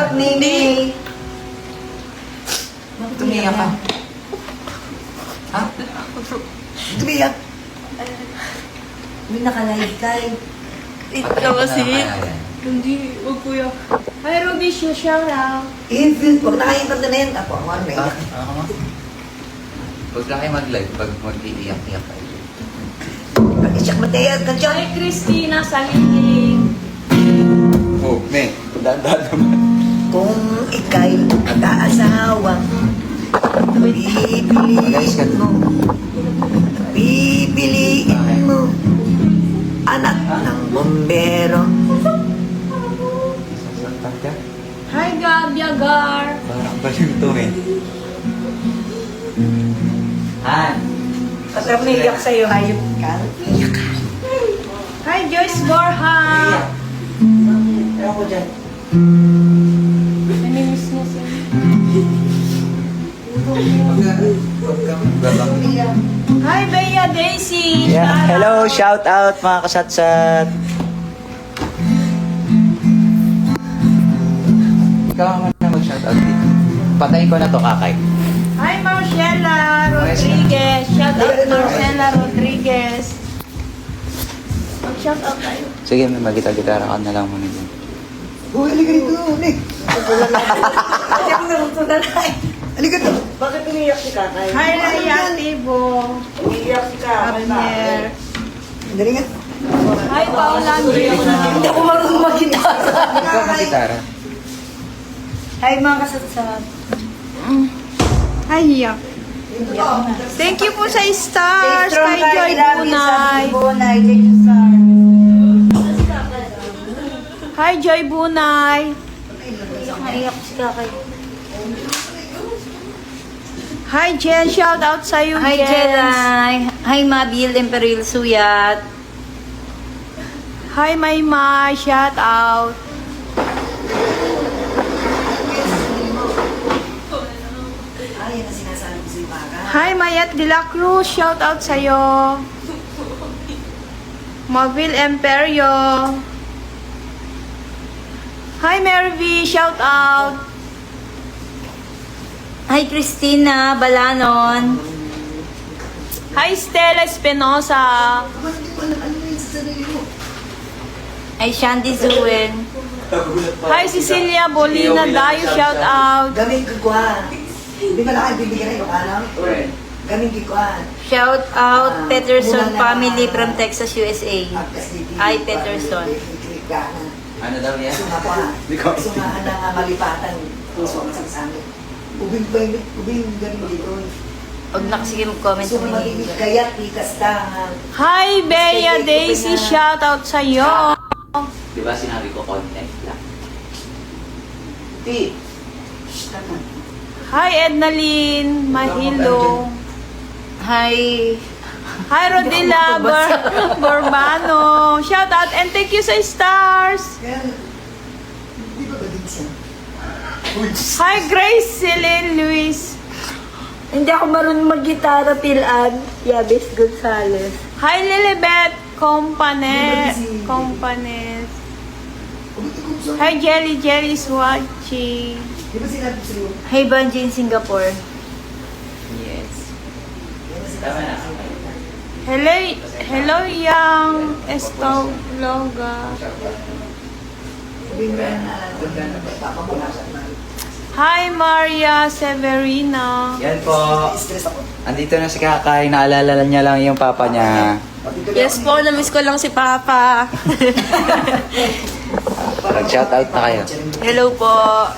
Shout, Nini. Tumiyak ka. Ha? Tumiyak. May nakalive ka eh. Ito kasi. Hindi, wag kuya. Hi, Ruby, shout out. If pag nakikita na yan, ako ang may. Ako. Huwag lang kayo mag-live pag mag-iiyak-iyak kayo. Pag-isyak matayag ka dyan. Hi, Christina, sa hiling. Oh, me. Daan naman. Kung ika'y mag-aasawa, pipiliin mo. Pipiliin mo. Anak ng bombero. Sasaktan ka? Hi, Gabi Agar. Parang baliw to eh. Han. Kasi umiyak sa'yo, hayop ka. Iyak ka. Hi, Joyce Borja. Ewan ko dyan. Namimiss mo siya. Huwag kang babang. Hi, Bea Daisy. Yeah. Shout Hello, out. shout out mga kasatsat. Ikaw ang na mag-shoutout dito. Patayin ko na to, kakay. Hi, Marcela Rodriguez. Shout out, Marcela Rodriguez. Mag-shout out tayo. Sige, may magita-gitara ka na lang muna dyan. Uy, halika rito, Nick. Kasi ako narutunan na eh. Halika to. Bakit umiyak si Kakay? Hi, Raya Tibo. Umiyak si Kakay. Abner. Dali nga. Hi, Paula Andrea. Hindi ako marunong mag-gitara. Ikaw mag-gitara. Hi, mga kasatsat. Hi, Hiya. Thank you po sa stars kay Joy Bunay. Thank you, sir. Hi, Joy Bunay. Naiyak si Kakay. Hi, Jen. Shout out sa iyo, Hi, Jen. Jelay. Hi, Mabil Imperial Suyat. Hi, Mayma. Shout out. Ay, yan ang sinasabi ko sa'yo, Kakay. Hi, Mayat de la Cruz. Shout out sa iyo. Mavil Imperio. Hi, Mervy. Shout out. Hi, Christina Balanon. Hi, Stella Espinosa. Hindi ko alam ano yung sa sarili mo. Hi, Shandy Zuen. Hi, Cecilia Bolina Dayo. Shout out. Gamin ko kuha. Hindi ba na kayo bibigyan ng Ilocano? Gamin ko kuha. Shout out Peterson family from Texas, USA. Hi, Ay, Peterson. Ano daw yan? Sumahan na malipatan. Puso ang sangsangit. Ubing pa yun. Ubing gamin dito. Huwag na kasi mag-comment sa So, magiging mga kayat, ikas tangan. Hi, Bea Daisy. Shout out sa iyo. Di ba sinabi ko content lang? Ti. Shh, tama. Hi, Ednaline Mahilo. Hi. Hi, Rodila Borbano. Shout out and thank you sa stars. Kaya, di ba ba din siya? Hi, Grace Celine Luis. Hindi ako marunong mag-gitara, Pilan. Yabes Gonzales. Hi, Lilibet Companes. Hi, Jelly's watching. Di ba sinabi ko sa'yo? Hi, Banji in Singapore. Yes. Yan ang Tama na. Hello, Yang Estologa. Ubing ba yan na papamulasan na. Hi, Maria Severina. Yan po. Stress ako. Andito na si Kakay. Naalala niya lang yung papa niya. Yes po, na-miss ko lang si Papa. Mag-shoutout na kayo. Hello po.